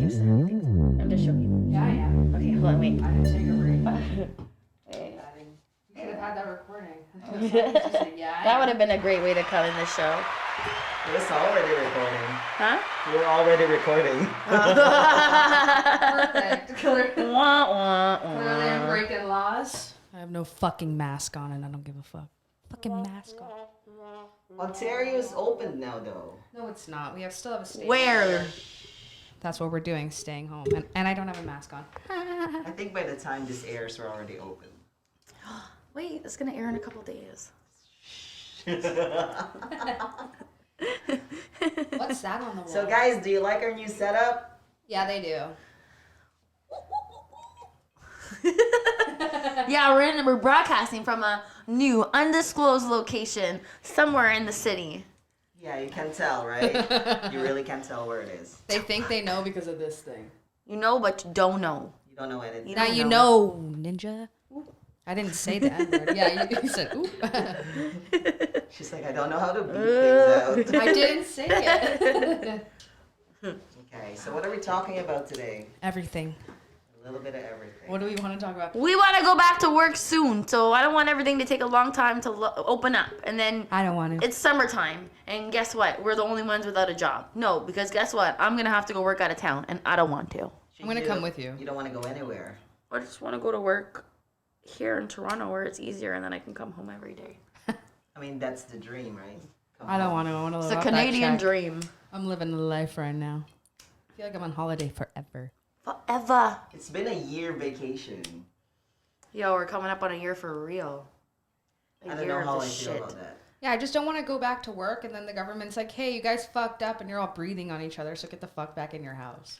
just saying. I'm just showing you. Yeah, I am. Okay, hold on, wait. I didn't take a break. Wait. You could have had that recording. Yeah, That would have been a great way to come in the show. It was already recording. Huh? We were already recording. Perfect. Clearly Wah, wah, I'm wah. breaking laws. I have no fucking mask on and I don't give a fuck. Fucking mask on. Ontario's open now, though. No, it's not. We still have a state. Where? That's what we're doing, staying home. And I don't have a mask on. I think by the time this airs, we're already open. Wait, it's gonna air in a couple days. What's that on the wall? So, guys, do you like our new setup? Yeah, they do. Yeah, we're broadcasting from a new undisclosed location somewhere in the city. Yeah, you can tell, right? You really can tell where it is. They think they know because of this thing. You know, but you don't know. You don't know anything. Now you know, ninja. I didn't say the N-word. Yeah, you said, ooh. She's like, I don't know how to beat things out. I didn't say it. Okay, so what are we talking about today? Everything. A little bit of everything. What do we want to talk about? We want to go back to work soon, so I don't want everything to take a long time to open up. And then I don't want to. it's summertime, and guess what? We're the only ones without a job. No, because guess what? I'm going to have to go work out of town, and I don't want to. I'm going to come with you. You don't want to go anywhere. I just want to go to work here in Toronto where it's easier, and then I can come home every day. I mean, that's the dream, right? I don't want to. I want to live It's a off Canadian that check. dream. I'm living the life right now. I feel like I'm on holiday forever. Forever. It's been a year vacation. Yo, we're coming up on a year for real. I don't know how I feel about that. Yeah, I just don't want to go back to work and then the government's like, hey, you guys fucked up and you're all breathing on each other, so get the fuck back in your house.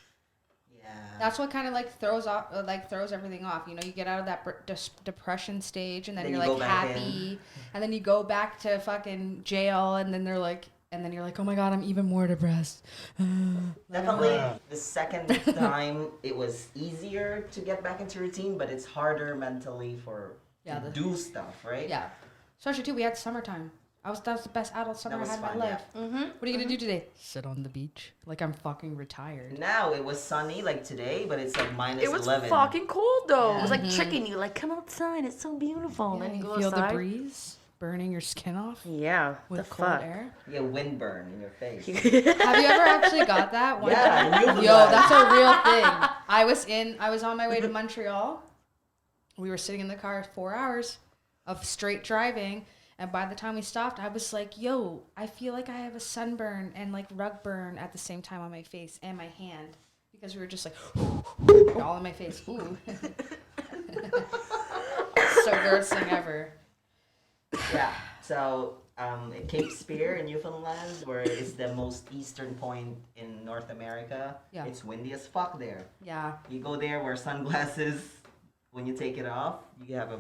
Yeah. That's what kind of like throws everything off. You know, you get out of that depression stage and then Then you're you like go back happy, and then you go back to fucking jail, and then they're like, and then you're like, oh my god, I'm even more depressed. Definitely the second time it was easier to get back into routine, but it's harder mentally to do stuff, right? Yeah. Especially too, we had summertime. That was the best adult summer I had in my life. Mm-hmm. What are you gonna do today? Sit on the beach like I'm fucking retired. Now it was sunny like today, but it's like minus It was 11. fucking cold though. It was like tricking you, like come outside, it's so beautiful. Yeah, And then you you go feel outside. the breeze burning your skin off Yeah, with the cold fuck. air. You get windburn in your face. Have you ever actually got that? One Yeah, time? I knew Yo, that. that's a real thing. I was on my way to Montreal. We were sitting in the car 4 hours of straight driving, and by the time we stopped, I was like, yo, I feel like I have a sunburn and like rug burn at the same time on my face and my hand, because we were just like all in my face. Ooh. So gross thing ever. Yeah. So at Cape Spear in Newfoundland, where it's the most eastern point in North America, Yeah. it's windy as fuck there. Yeah. You go there, wear sunglasses. When you take it off, you have a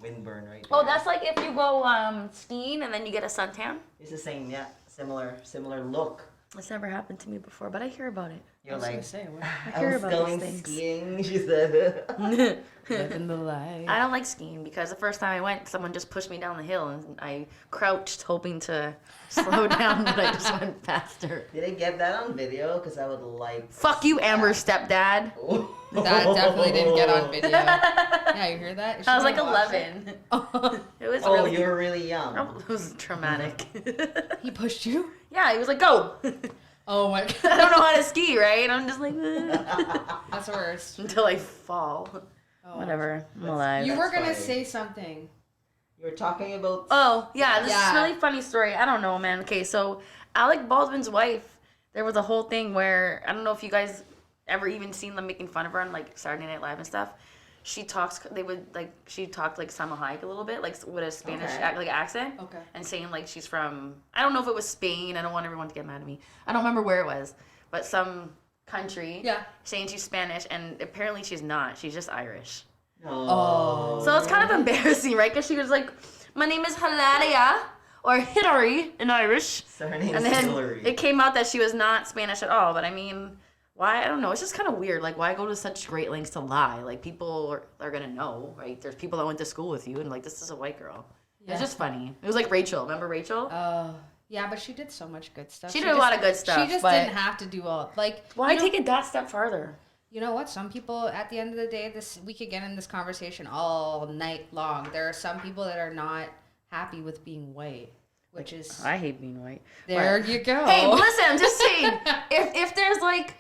windburn right there. Oh, that's like if you go skiing and then you get a suntan. It's the same, yeah. Similar look. It's never happened to me before, but I hear about it. You're I was like, gonna say, what? I hear was about going these things. skiing, she said. Living the life. I don't like skiing because the first time I went, someone just pushed me down the hill and I crouched hoping to slow down, but I just went faster. Did I get that on video? Because I would like... Fuck you, Amber's stepdad. That definitely didn't get on video. Yeah, you hear that? Is I was she like gonna watch 11. it? It was Oh, really... you were really young. It was traumatic. He pushed you? Yeah, he was like, go. Oh my I god. don't know how to ski, right? I'm just like, That's the worst. until I fall. Oh. Whatever, I'm alive. You were That's gonna funny. say something. You were talking about... Oh, yeah, this is Yeah. a really funny story. I don't know, man. Okay, so Alec Baldwin's wife, there was a whole thing where, I don't know if you guys ever even seen them making fun of her on, like, Saturday Night Live and stuff. She talked like Salma Hayek a little bit, like, with a Spanish, Okay. accent. Okay. And saying, like, she's from, I don't know if it was Spain. I don't want everyone to get mad at me. I don't remember where it was, but some country. Yeah. Saying she's Spanish, and apparently she's not. She's just Irish. Oh. So it's kind of embarrassing, right? Because she was like, my name is Hilaria, or Hillary in Irish. Surname And is then Hillary. it came out that she was not Spanish at all. But I mean, why? I don't know. It's just kind of weird. Like, why go to such great lengths to lie? Like, people are going to know, right? There's people that went to school with you, and like, this is a white girl. Yeah. It's just funny. It was like Rachel. Remember Rachel? Yeah, but she did so much good stuff. She did a lot of good stuff. She just but didn't have to do all like. Why take it that step farther? You know what? Some people, at the end of the day, we could get in this conversation all night long. There are some people that are not happy with being white, which is. I hate being white. There you go. Hey, listen, I'm just saying, if there's like,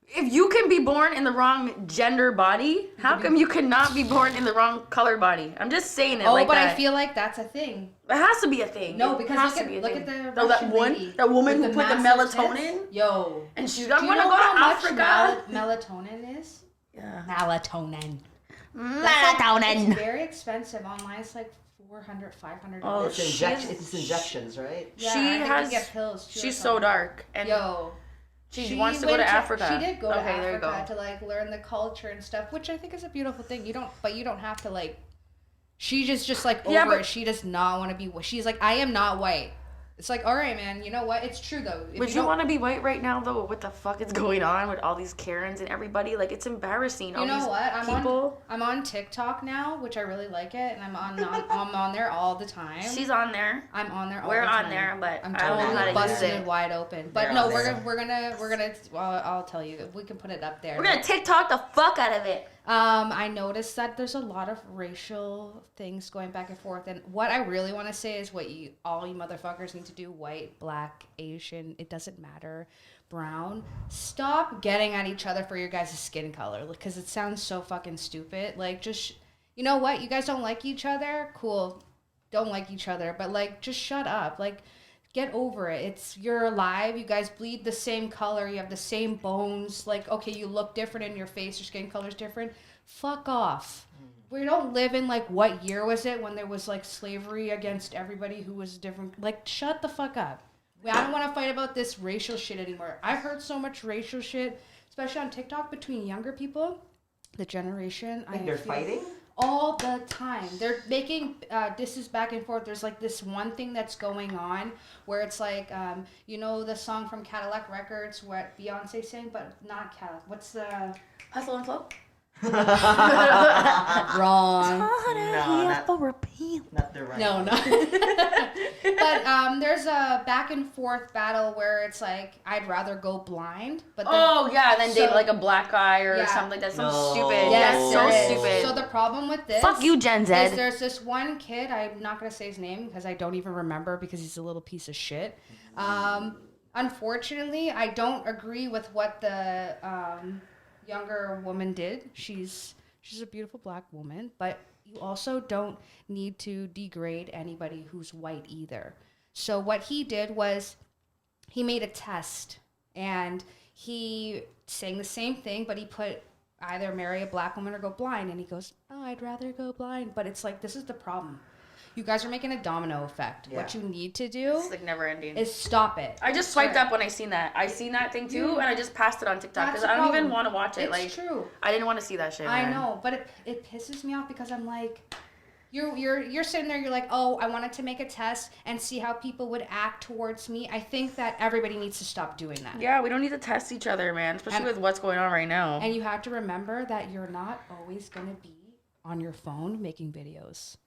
if you can be born in the wrong gender body, how come you cannot be born in the wrong color body? I'm just saying it like that. I feel like that's a thing. It has to be a thing. No, because look at the Russian lady. That woman who put the melatonin. Tits. Yo. And she's not going to go to Africa. Melatonin is? Yeah. Melatonin. Melatonin. It's very expensive. Online it's like $400, $500. Oh, it's injections, right? Yeah, she has. Get pills too. She's so dark. And she wants to go to Africa. She did go to there you go. Africa to like learn the culture and stuff, which I think is a beautiful thing. You don't have to like. She just like over it. She does not want to be. She's like, I am not white. It's like, all right, man. You know what? It's true though. Would you want to be white right now though? What the fuck is going on with all these Karens and everybody? Like, it's embarrassing. You know what? I'm on TikTok now, which I really like it, and I'm on there all the time. She's on there. I'm on there. We're on there, but I'm I don't know how to busted use it it. wide open. But no, we're gonna. Well, I'll tell you. We can put it up there. We're gonna TikTok the fuck out of it. I noticed that there's a lot of racial things going back and forth, and what I really want to say is what all you motherfuckers need to do: white, black, Asian, it doesn't matter, brown. Stop getting at each other for your guys' skin color, because it sounds so fucking stupid. Like, just you know what? You guys don't like each other? Cool, don't like each other, but like, just shut up. Like, get over it. You're alive. You guys bleed the same color. You have the same bones. Like, okay, you look different in your face. Your skin color's different. Fuck off. We don't live in like, what year was it when there was like slavery against everybody who was different? Like, shut the fuck up. I don't want to fight about this racial shit anymore. I've heard so much racial shit, especially on TikTok, between younger people, the generation. Like they're fighting? All the time. They're making disses back and forth. There's like this one thing that's going on where it's like, you know the song from Cadillac Records, what Beyonce sang, but not Cadillac. What's the... Hustle and Flow? Wrong. Not the right. No, no. But there's a back and forth battle where it's like, I'd rather go blind. But then, then date like a black guy or something like that. Something stupid. Yes, so stupid. So the problem with this... Fuck you, Gen Z. Is there's this one kid, I'm not going to say his name because I don't even remember because he's a little piece of shit. Unfortunately, I don't agree with what the younger woman did. She's a beautiful black woman, but you also don't need to degrade anybody who's white either. So what he did was he made a test and he sang the same thing, but he put either marry a black woman or go blind, and he goes, oh, I'd rather go blind. But it's like, this is the problem. You guys are making a domino effect. Yeah. What you need to do it's like never ending. Is stop it. I just swiped up when I seen that. I seen that thing too, and I just passed it on TikTok because I don't even want to watch it. It's true. I didn't want to see that shit. Man. I know, but it pisses me off because I'm like, you're sitting there. You're like, oh, I wanted to make a test and see how people would act towards me. I think that everybody needs to stop doing that. Yeah, we don't need to test each other, man. Especially with what's going on right now. And you have to remember that you're not always gonna be on your phone making videos.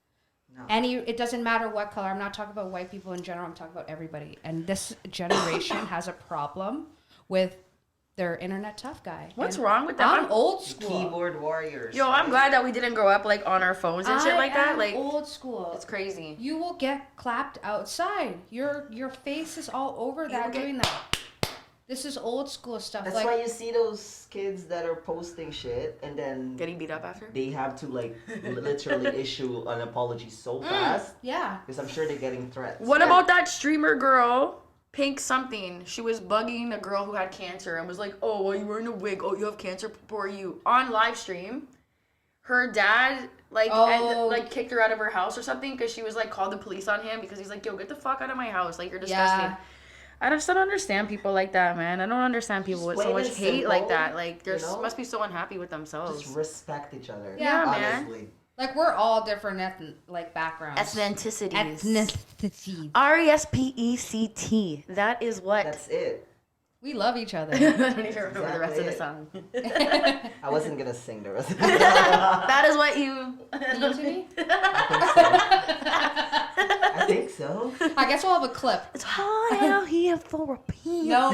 No. It doesn't matter what color. I'm not talking about white people in general. I'm talking about everybody. And this generation has a problem with their internet tough guy. What's wrong with that? I'm old school. Keyboard warriors. Yo, I'm glad that we didn't grow up like on our phones and shit like that. Like old school. It's crazy. You will get clapped outside. Your face is all over that doing that. This is old school stuff. That's why you see those kids that are posting shit and then getting beat up after. They have to like literally issue an apology so fast. Yeah. Because I'm sure they're getting threats. What about that streamer girl, Pink something? She was bugging a girl who had cancer and was like, "Oh, well, you're wearing a wig. Oh, you have cancer. Poor you." On live stream, her dad kicked her out of her house or something because she was like called the police on him because he's like, "Yo, get the fuck out of my house. Like you're disgusting." Yeah. I just don't understand people like that, man. I don't understand people with so much hate like that. Like, they must be so unhappy with themselves. Just respect each other. Yeah, honestly. man. Like, we're all different backgrounds. Ethnicities. RESPECT. That is what. That's it. We love each other. I don't even remember the rest of the song. I wasn't going to sing the rest of the song. That is what you... Sing it to me? I think so. so. I guess we'll have a clip. It's hot out here for a pee. No.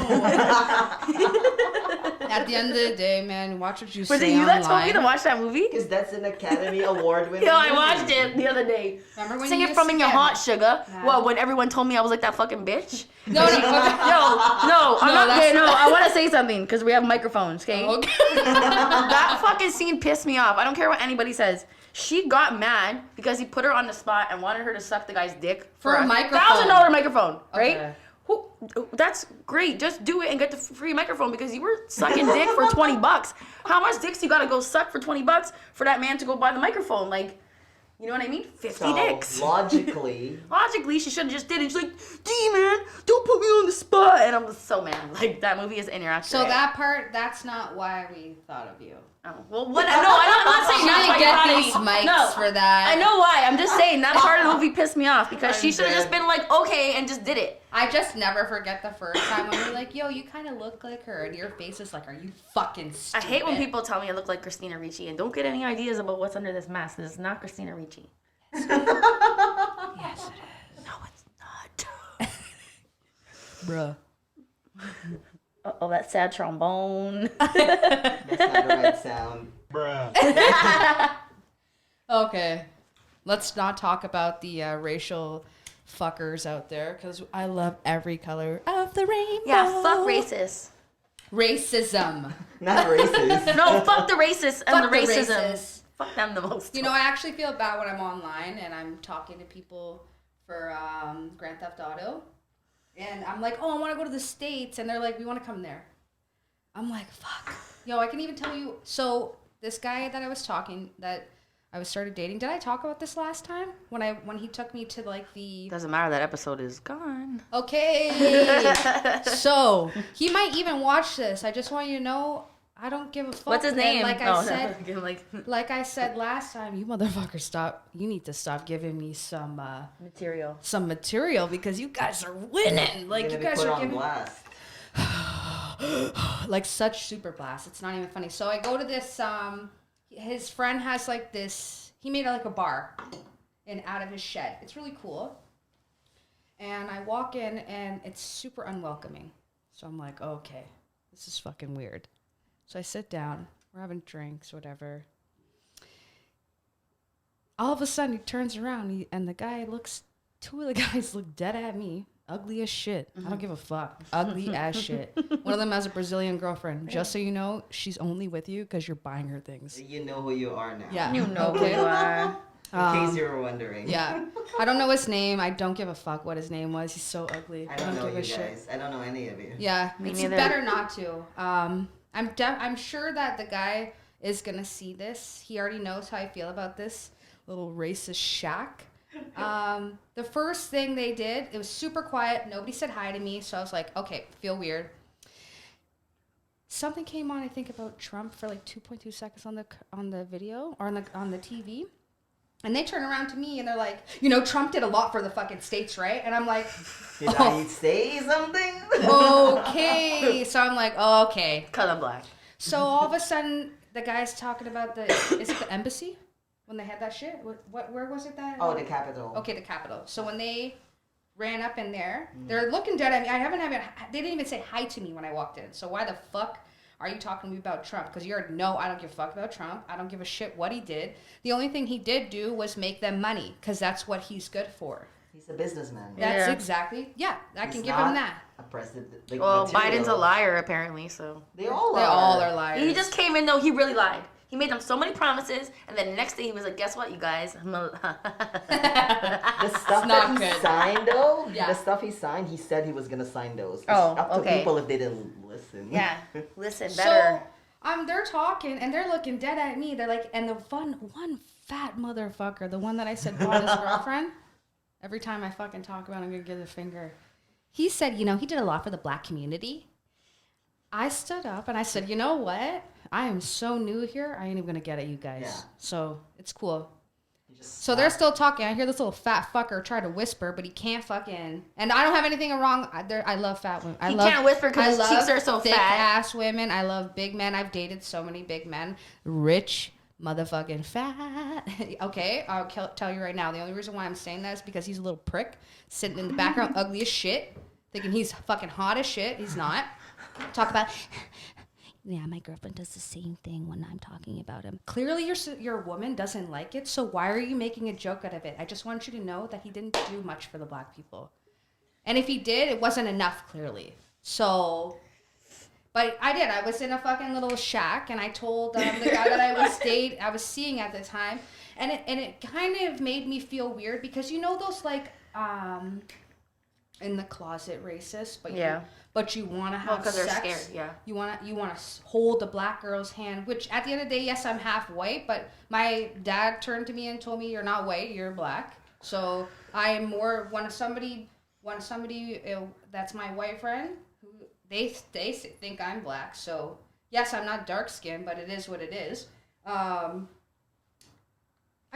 At the end of the day, man, watch what you say Was it you that told me online. to watch that movie? Because that's an Academy Award winning. Yo, I watched it the other day. Remember when Sing you it from used in to your get- heart, sugar. Nah. Well, when everyone told me I was like that fucking bitch. No, no, okay. I'm No, not. that's Okay, no, not- I want to say something because we have microphones. Okay. Okay. That fucking scene pissed me off. I don't care what anybody says. She got mad because he put her on the spot and wanted her to suck the guy's dick For a microphone. $1,000 microphone, right? Okay. That's great. Just do it and get the free microphone because you were sucking dick for $20. How much dicks you gotta go suck for $20 for that man to go buy the microphone? Like, you know what I mean? 50 So, dicks. logically, Logically, she should have just did it. She's like, D man, don't put me on the spot. And I'm just so mad. Like, that movie is interactive. So that part, that's not why we thought of you. Oh, well, what? No, I'm not saying She that's didn't why get you thought of these me. mics No, for that. I know why. I'm just saying that part of the movie pissed me off because she I'm should have just dead. been like, okay, and just did it. I just never forget the first time when you're like, yo, you kind of look like her. And your face is like, are you fucking I stupid? hate when people tell me I look like Christina Ricci, and don't get any ideas about what's under this mask. This is not Christina Ricci. Yes, it No, it's not. is. Bruh. Oh, that sad trombone. that's not the right sound. Okay. Let's not talk about the racial fuckers out there because I love every color of the rainbow. Yeah, fuck racists. Racism. Not racist. No, fuck the racists and Fuck the the racism. racists. Fuck them the most. You know, I actually feel bad when I'm online and I'm talking to people for Grand Theft Auto. And I'm like, oh, I want to go to the States. And they're like, we want to come there. I'm like, fuck. Yo, I can even tell you. So this guy that I was talking, that I was started dating. Did I talk about this last time? When he took me to like the... Doesn't matter. That episode is gone. Okay. So he might even watch this. I just want you to know, I don't give a fuck. What's his And name? like I said... No, like Like I said last time, you motherfuckers stop. You need to stop giving me some material because you guys are winning. Like you Gonna be guys put are on giving blast. like such super blast. It's not even funny. So I go to this. His friend has like this. He made like a bar, out of his shed. It's really cool. And I walk in and it's super unwelcoming. So I'm like, okay, this is fucking weird. So I sit down. We're having drinks, whatever. All of a sudden, he turns around and the guy looks. Two of the guys look dead at me. Ugly as shit. I don't give a fuck. Ugly as shit. One of them has a Brazilian girlfriend. Just so you know, she's only with you because you're buying her things. You know who you are now. Yeah. you know who Okay. you are. In case you were wondering. Yeah. I don't know his name. I don't give a fuck what his name was. He's so ugly. I don't know give you a shit. guys. I don't know any of you. Yeah. Me It's neither. better not to. I'm sure that the guy is gonna see this. He already knows how I feel about this little racist shack. The first thing they did, it was super quiet. Nobody said hi to me, so I was like, okay, feel weird. Something came on, I think, about Trump for like 2.2 seconds on the video or on the TV, and they turn around to me and they're like, you know, Trump did a lot for the fucking states, right? And I'm like, Did I say something? okay. So I'm like, oh, okay. Cause I'm black. So all of a sudden, the guy's talking about is it the embassy? When they had that shit? Where was it that? Oh, the Capitol. Okay, the Capitol. So when they ran up in there, they're looking dead at me. They didn't even say hi to me when I walked in. So why the fuck are you talking to me about Trump? Because you already know I don't give a fuck about Trump. I don't give a shit what he did. The only thing he did do was make them money because that's what he's good for. He's a businessman. That's Yeah. exactly, I He's can give not him that. A president. Like Well, material. Biden's a liar apparently, so. They all They are. all are liars. He just came in though. He really lied. He made them so many promises, and then the next day he was like, "Guess what, you guys? The stuff not that he good. signed, though, Yeah. the stuff he signed, he said he was gonna sign those. It's Oh, up to okay. people if they didn't listen. Yeah, listen better." So, they're talking and they're looking dead at me. They're like, and the one fat motherfucker, the one that I said bought his girlfriend. Every time I fucking talk about him, I'm gonna give the finger. He said, you know, he did a lot for the black community. I stood up and I said, you know what? I am so new here. I ain't even gonna get at you guys. Yeah. So it's cool. You just So they're still talking. I hear this little fat fucker try to whisper, but he can't fucking. And I don't have anything wrong. I love fat women. He can't whisper 'cause his cheeks are so thick fat. ass women. I love big men. I've dated so many big men, rich, motherfucking fat. Okay, I'll tell you right now. The only reason why I'm saying that is because he's a little prick sitting in the background, ugly as shit, thinking he's fucking hot as shit. He's not. Talk about, yeah, my girlfriend does the same thing when I'm talking about him. Clearly, your woman doesn't like it, so why are you making a joke out of it? I just want you to know that he didn't do much for the black people. And if he did, it wasn't enough, clearly. So... But I did. I was in a fucking little shack, and I told the guy that I was seeing at the time, and it kind of made me feel weird because you know those like in the closet racist, but you want to have sex. They're scared. Yeah. You want to hold a black girl's hand, which at the end of the day, yes, I'm half white, but my dad turned to me and told me, "You're not white, you're black." So I am more when somebody that's my white friend. They think I'm black, so yes, I'm not dark skinned, but it is what it is. I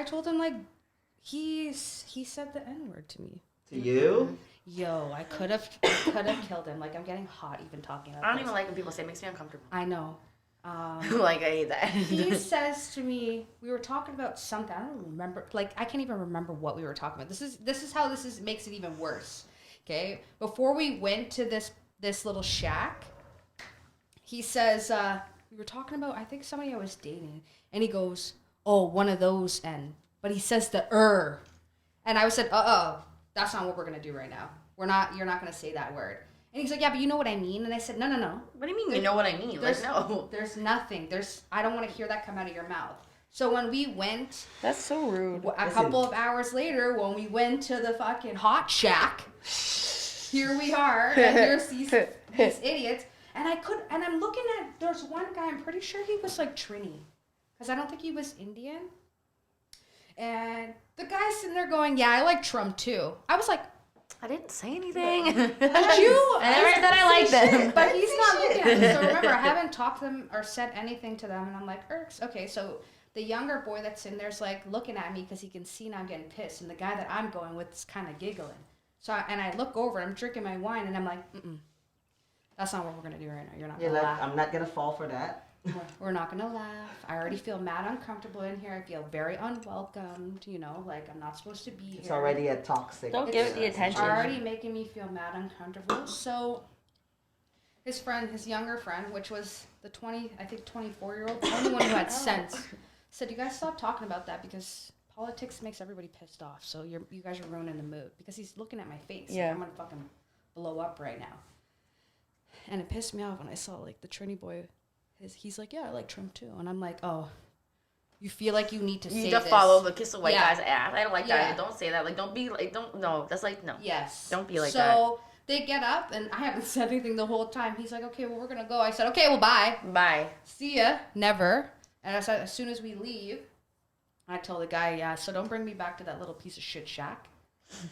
told him like he said the N-word to me. To you? Yo, I could have killed him. Like I'm getting hot even talking about I don't even like when people say it. Makes me uncomfortable. I know. Like I hate that. He says to me, we were talking about something. I don't remember. Like I can't even remember what we were talking about. This is how this makes it even worse. Okay, before we went to this little shack, he says, we were talking about, I think somebody I was dating, and he goes, "Oh, one of those," but he says the and I said, that's not what we're gonna do right now. You're not gonna say that word. And he's like, "Yeah, but you know what I mean." And I said, no. What do you mean you know what I mean? Like, no. There's nothing. I don't want to hear that come out of your mouth. So when we went... That's so rude. A couple of hours later, when we went to the fucking hot shack... Here we are, and here's these idiots, and I'm looking at, there's one guy, I'm pretty sure he was like Trini, because I don't think he was Indian, and the guy's sitting there going, "Yeah, I like Trump too." I was like, I didn't say anything. I never said I like them. But he's not looking at me, so remember, I haven't talked to them or said anything to them, and I'm like, Irks, okay, so the younger boy that's in there's like looking at me because he can see now I'm getting pissed, and the guy that I'm going with is kind of giggling. So, I look over, I'm drinking my wine, and I'm like, that's not what we're going to do right now. You're not going to laugh. I'm not going to fall for that. We're not going to laugh. I already feel mad uncomfortable in here. I feel very unwelcomed, like I'm not supposed to be here. It's already a toxic. Don't give it the attention. It's already making me feel mad uncomfortable. So, his younger friend, which was the 24-year-old, the only one who had sense, said, "You guys stop talking about that because... politics makes everybody pissed off, so you guys are ruining the mood." Because he's looking at my face. Yeah. Like, I'm gonna fucking blow up right now. And it pissed me off when I saw like the Trini boy. He's like, "Yeah, I like Trump too," and I'm like, "Oh, you feel like you need to say this." You need to follow the kiss a white guy's ass. I don't like that. Don't say that. Like, don't be like, no. That's like no. Yes. Don't be like that. So they get up, and I haven't said anything the whole time. He's like, "Okay, well we're gonna go." I said, "Okay, well bye." Bye. See ya. Never. And I said, as soon as we leave. I told the guy, "Yeah, so don't bring me back to that little piece of shit shack."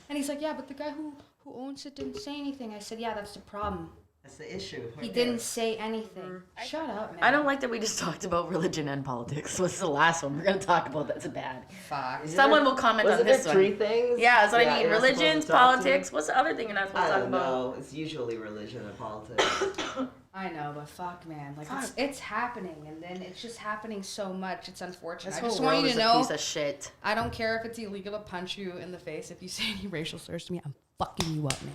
And he's like, "Yeah, but the guy who owns it didn't say anything." I said, "Yeah, that's the problem. That's the issue. He didn't say anything." Shut up, man. I don't like that we just talked about religion and politics. What's the last one we're going to talk about that's bad? Fuck. Someone will comment on this one. 3 things? Yeah, that's what I mean. Religions, politics. What's the other thing you're not supposed to talk about? I don't know. It's usually religion and politics. I know, but fuck, man. Like, it's happening, and then it's just happening so much. It's unfortunate. This I just whole want world you to is know. A piece of shit. I don't care if it's illegal to punch you in the face. If you say any racial slurs to me, I'm fucking you up, man.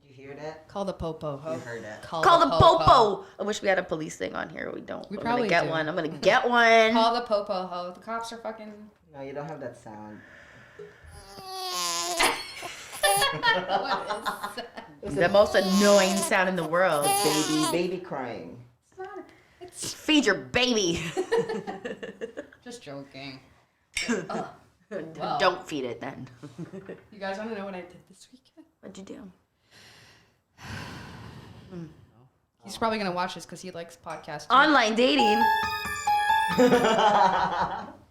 Did you hear that? Call the popo. You heard that. Call the popo. I wish we had a police thing on here. We don't. I'm probably gonna get one. I'm gonna get one. Call the popo ho. The cops are fucking. No, you don't have that sound. What is that? The most annoying sound in the world. Baby crying. It's not. It's Feed your baby. just joking. Wow. Don't feed it then. You guys want to know what I did this weekend? What'd you do? He's probably gonna watch this because he likes podcasts. Online dating.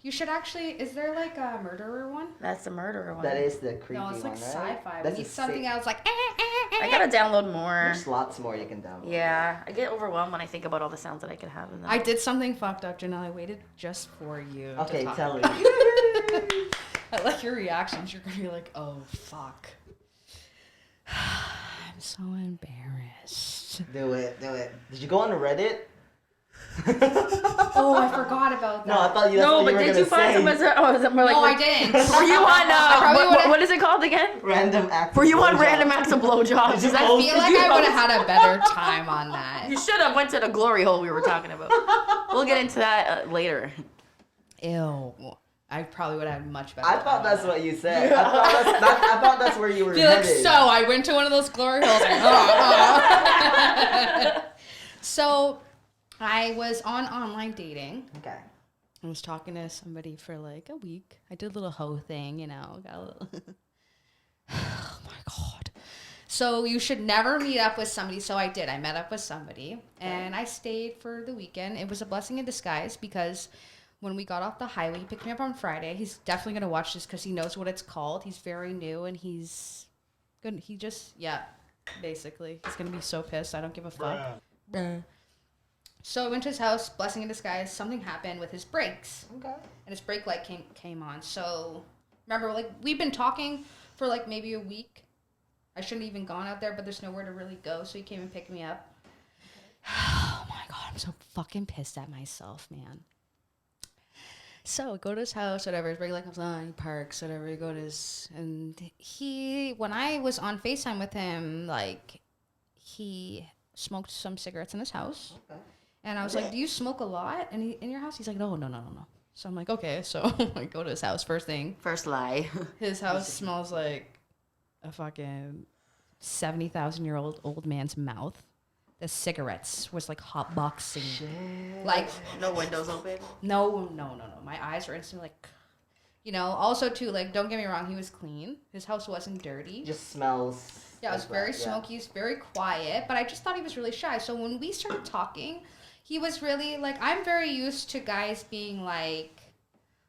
You should actually. Is there like a murderer one? That's the murderer one. That is the creepy one, No, it's like right? sci-fi. That's We need something else like. I gotta download more. There's lots more you can download. Yeah, I get overwhelmed when I think about all the sounds that I could have in that. I did something fucked up, Janelle. I waited just for you. Okay, to tell me. I like your reactions. You're gonna be like, "Oh fuck." I'm so embarrassed. Do it. Did you go on Reddit? Oh, I forgot about that. No, I thought you. No, but what did you you were find gonna say. more like? No, I didn't. Were you on? probably would've- What is it called again? Random acts. Were of you on blowjob. random acts of blowjobs? Did you Is that- I post feel it? like you I would post- have had a better time on that. You should have went to the glory hole we were talking about. We'll get into that later. Ew. I probably would have had much better. I time thought on that's that. what you said. I thought that's where you were Felix, headed. so I went to one of those glory holes. So I was on online dating. Okay. I was talking to somebody for like a week. I did a little hoe thing, got a little. Oh my God. So you should never meet up with somebody. So I did. I met up with somebody and I stayed for the weekend. It was a blessing in disguise because when we got off the highway, he picked me up on Friday. He's definitely going to watch this because he knows what it's called. He's very new and he's good. He just, basically. He's going to be so pissed. I don't give a fuck. So I went to his house, blessing in disguise. Something happened with his brakes. Okay. And his brake light came on. So remember, like, we've been talking for like maybe a week. I shouldn't have even gone out there, but there's nowhere to really go. So he came and picked me up. Oh my God, I'm so fucking pissed at myself, man. So I go to his house, whatever. His brake light comes on, he parks, whatever. He go to his, and when I was on FaceTime with him, like, he smoked some cigarettes in his house. Okay. And I was like, do you smoke a lot in your house? He's like, no. So I'm like, okay. So I go to his house first thing. First lie. His house smells like a fucking 70,000-year-old old man's mouth. The cigarettes was like hot boxing. Like, No windows open. no. My eyes were instantly like, also too, like, don't get me wrong. He was clean. His house wasn't dirty. Just smells. Yeah, it was like very that, yeah. smoky. It's very quiet, but I just thought he was really shy. So when we started talking, he was really like, I'm very used to guys being like,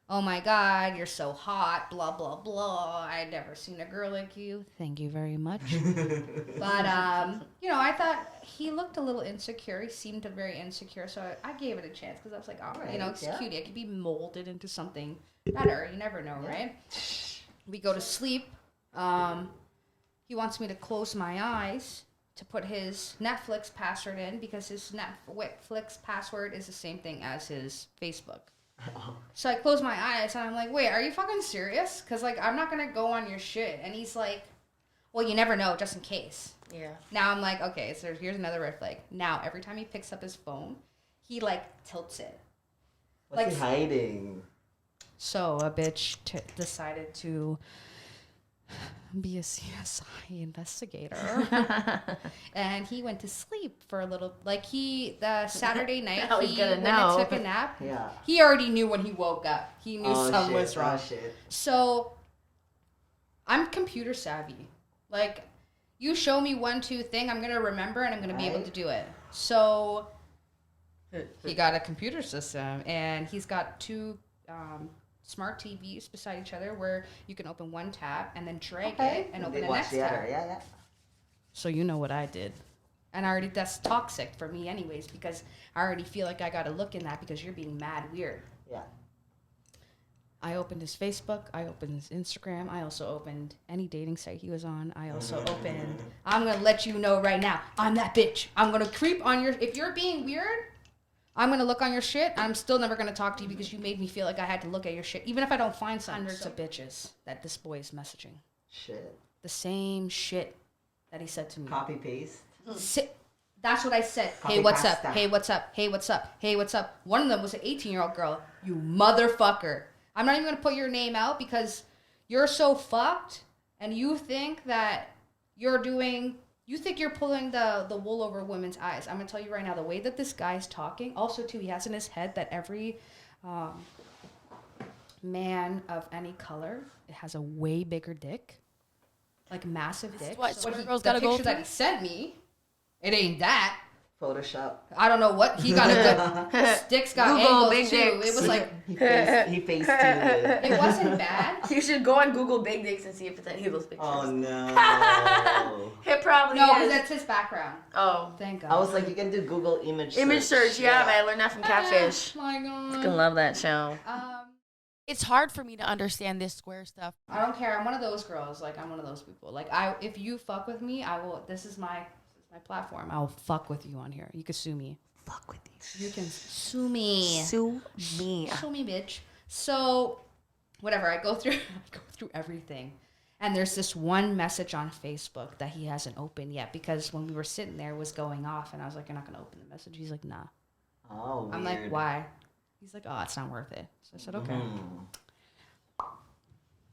oh my God, you're so hot, blah, blah, blah. I'd never seen a girl like you. Thank you very much. But, I thought he looked a little insecure. He seemed very insecure. So I gave it a chance because I was like, oh, Right, it's yeah. cute. It could be molded into something better. You never know, right? We go to sleep. He wants me to close my eyes to put his Netflix password in because his Netflix password is the same thing as his Facebook. So I close my eyes and I'm like, wait, are you fucking serious? Because, like, I'm not going to go on your shit. And he's like, well, you never know, just in case. Yeah. Now I'm like, okay, so here's another red flag. Now, every time he picks up his phone, he, like, tilts it. What's Like- he hiding? So a bitch decided to be a CSI investigator. And he went to sleep for a little, like the Saturday night, Now he's he gonna went know. and took a nap. Yeah. He already knew when he woke up. He knew something was wrong. Oh, shit. So I'm computer savvy. Like, you show me 1, 2 thing, I'm going to remember and I'm going to be able Right. to do it. So he got a computer system and he's got 2 smart TVs beside each other where you can open one tab and then drag it and open They the watch next the tab. other. Yeah. So you know what I did. And that's toxic for me anyways because I already feel like I got to look in that because you're being mad weird. Yeah. I opened his Facebook. I opened his Instagram. I also opened any dating site he was on. I also opened, I'm going to let you know right now, I'm that bitch. I'm going to creep on if you're being weird, I'm going to look on your shit. I'm still never going to talk to you because you made me feel like I had to look at your shit. Even if I don't find hundreds of bitches that this boy is messaging. Shit. The same shit that he said to me. Copy paste. That's what I said. Copy Hey, what's pasta. up? Hey, what's up? Hey, what's up? Hey, what's up? One of them was an 18-year-old girl. You motherfucker. I'm not even going to put your name out because you're so fucked and you think that you think you're pulling the wool over women's eyes. I'm going to tell you right now, the way that this guy's talking, also too, he has in his head that every man of any color has a way bigger dick. Like massive dick. what So girls the gotta go picture that through? he sent me, it ain't that. Photoshop. I don't know what he got a good. His dick's got Google angles big too. dicks. It was like He faced tuned it wasn't bad. You should go on Google Big Dicks and see if it's any of those pictures. Oh no. It probably No, because is. that's his background. Oh. Thank God. I was like, you can do Google image Image search, yeah, man. I learned that from Catfish. Oh my God. Fucking love that show. It's hard for me to understand this square stuff. I don't care. I'm one of those girls. Like I'm one of those people. Like if you fuck with me, I will. This is my platform. I'll fuck with you on here. You can sue me. fuck with you. You can sue me. Sue me. Sue me, bitch. So, whatever. I go through everything. And there's this one message on Facebook that he hasn't opened yet because when we were sitting there, it was going off. And I was like, you're not going to open the message? He's like, nah. Oh, weird. I'm like, why? He's like, oh, it's not worth it. So I said, okay.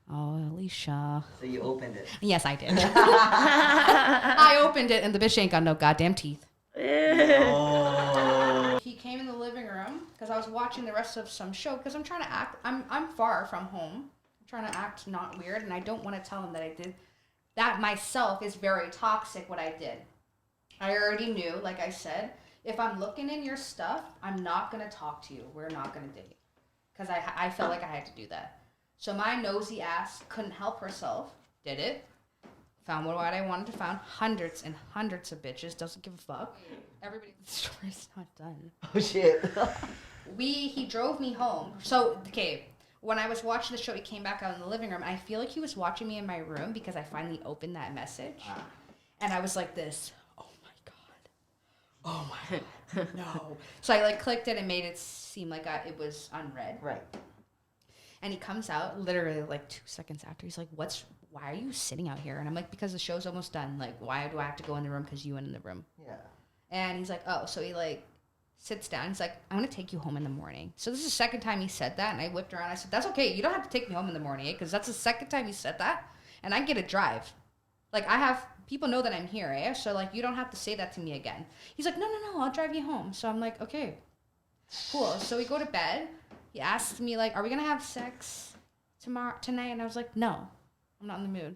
Oh, Alicia. So you opened it. Yes, I did. I opened it, and the bitch ain't got no goddamn teeth. Oh. He came in the living room because I was watching the rest of some show because I'm trying to act. I'm far from home. I'm trying to act not weird, and I don't want to tell him that I did that myself is very toxic. What I did, I already knew. Like I said, if I'm looking in your stuff, I'm not gonna talk to you. We're not gonna date because I felt like I had to do that. So my nosy ass couldn't help herself. Did it. Found what I wanted to find. Hundreds and hundreds of bitches. Doesn't give a fuck. Everybody, the story's not done. Oh, shit. He drove me home. So, okay, when I was watching the show, he came back out in the living room. And I feel like he was watching me in my room because I finally opened that message. And I was like this, oh my God. Oh my God. No. So I like clicked it and made it seem like it was unread. Right. And he comes out literally like 2 seconds after. He's like, why are you sitting out here? And I'm like, because the show's almost done. Like, why do I have to go in the room? Because you went in the room. Yeah. And he's like, oh. So he like sits down. He's like, I'm going to take you home in the morning. So this is the second time he said that. And I whipped around. I said, that's okay. You don't have to take me home in the morning, because that's the second time he said that. And I get to drive. Like, people know that I'm here, eh? So like, you don't have to say that to me again. He's like, no, I'll drive you home. So I'm like, okay, cool. So we go to bed. He asked me, like, are we going to have sex tonight? And I was like, no, I'm not in the mood.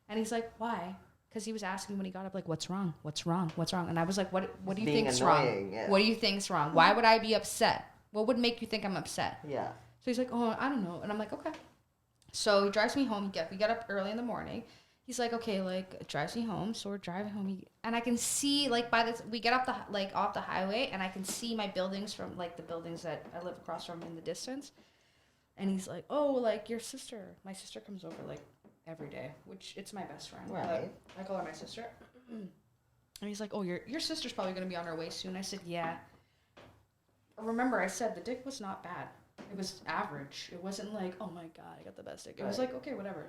And he's like, why? Because he was asking when he got up, like, what's wrong? And I was like, what do you think's wrong? Yeah. What do you think's wrong? Why would I be upset? What would make you think I'm upset? Yeah. So he's like, oh, I don't know. And I'm like, okay. So he drives me home. We get up early in the morning. He's like, okay, like, drives me home. So we're driving home. And I can see, like, we get off the highway, and I can see my buildings from, like, the buildings that I live across from in the distance. And he's like, oh, like, my sister comes over, like, every day, which it's my best friend. Right. I call her my sister. And he's like, oh, your sister's probably going to be on her way soon. I said, yeah. Remember, I said the dick was not bad. It was average. It wasn't like, oh, my God, I got the best dick. It was like, okay, whatever.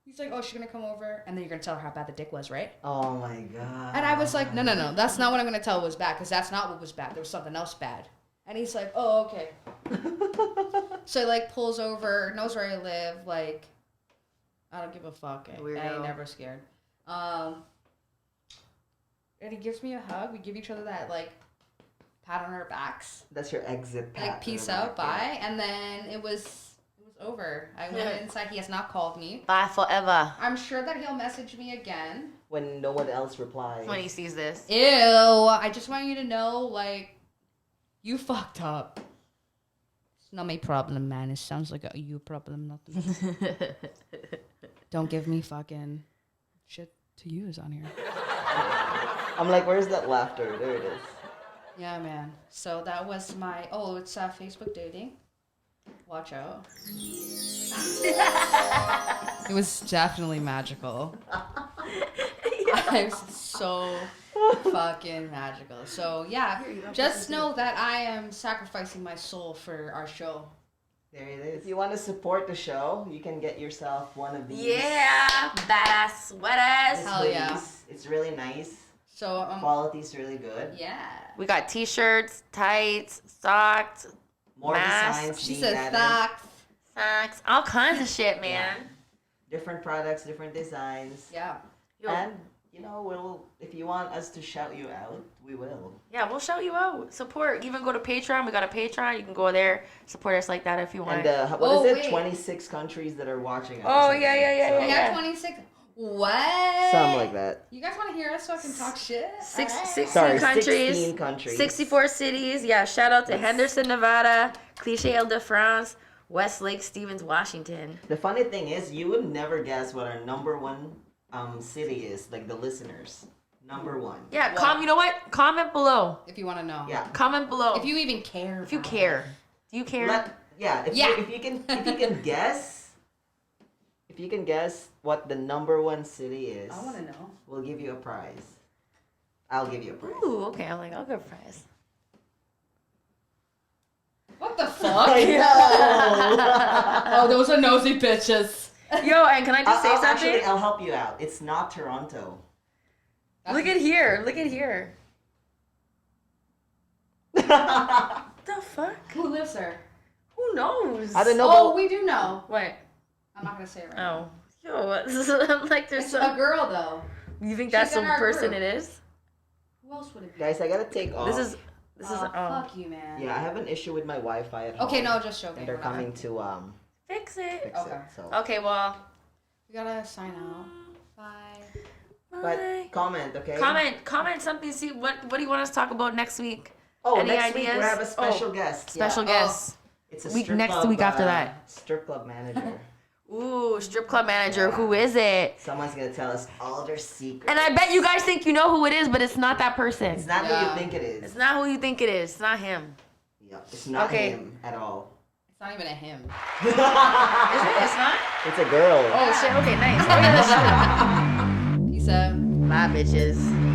He's like, oh, she's going to come over, and then you're going to tell her how bad the dick was, right? Oh, my God. And I was like, no. That's not what I'm going to tell was bad, because that's not what was bad. There was something else bad. And he's like, oh, okay. So he, like, pulls over, knows where I live, like, I don't give a fuck. I ain't never scared. And he gives me a hug. We give each other that, like, pat on our backs. That's your exit pat. Like, peace out, bye. And then it was over. I went inside. He has not called me. Bye forever. I'm sure that he'll message me again. When no one else replies. When he sees this. Ew. I just want you to know, like, you fucked up. It's not my problem, man. It sounds like a you problem, nothing. Don't give me fucking shit to use on here. I'm like, where's that laughter? There it is. Yeah, man. So that was my... Oh, it's Facebook dating. Watch out. It was definitely magical. I'm so fucking magical. So, yeah. Just know that I am sacrificing my soul for our show. There it is. If you want to support the show, you can get yourself one of these. Yeah, badass sweaters. Hell yeah. Hoodies. It's really nice. So Quality's really good. yeah. We got t-shirts, tights, socks, More masks. designs She being said added. socks. all kinds of shit, man. Different products, different designs. Yeah. Yo, And, you know, if you want us to shout you out, we will. yeah, we'll shout you out. Support. Even go to Patreon. We got a Patreon. You can go there. Support us like that if you want. And what is it? 26 countries that are watching us. Oh, or yeah, something. yeah. We got 26. What? Something like that. You guys want to hear us fucking talk shit? 16 Sorry, countries. 16 countries. 64 cities. Yeah, shout out to Henderson, Nevada, Cliche Ile-de-France, Westlake, Stevens, Washington. The funny thing is, you would never guess what our number one city is, like the listeners. Number one. Yeah, What? you know what? Comment below. If you want to know. Yeah. Comment below. If you even care. If you about care. Do you care? If you can guess, if you can guess what the number one city is, I want to know. we'll give you a prize. I'll give you a prize. Ooh, okay. I'm like, I'll go prize. fuck? Oh, those are nosy bitches. Yo, and can I just say something? Actually, I'll help you out. It's not Toronto. Look at here. Look at here. The fuck? Who lives there? Who knows? I don't know. Oh, we do know. What? I'm not gonna say it right now. Oh. Yo, this is like there's It's some. a girl though. You think She's that's the in our person group. it is? Who else would it be? Guys, I gotta take off. This is. Oh. Fuck you, man. Yeah, I have an issue with my Wi-Fi at home. Okay, no, just joking. And they're whatever. coming to Fix it. fix Okay. it. So. Okay, well. We gotta sign out. Bye. But Bye. comment, okay? Comment something. See what do you want us to talk about next week? Oh, Any next week ideas? we have a special Oh, guest. Special Yeah. guest. It's a Week- strip next club, week after that. Strip club manager. Ooh, strip club manager. Who is it? Someone's gonna tell us all their secrets. And I bet you guys think you know who it is, but it's not that person. It's not who Yeah. you think it is. It's not who you think it is. It's not him. Yeah, it's not Okay. him at all. It's not even a him. Is it? It's not? It's a girl. Oh shit. Okay, nice. Oh yeah, that's true. Peace out. Bye, bitches.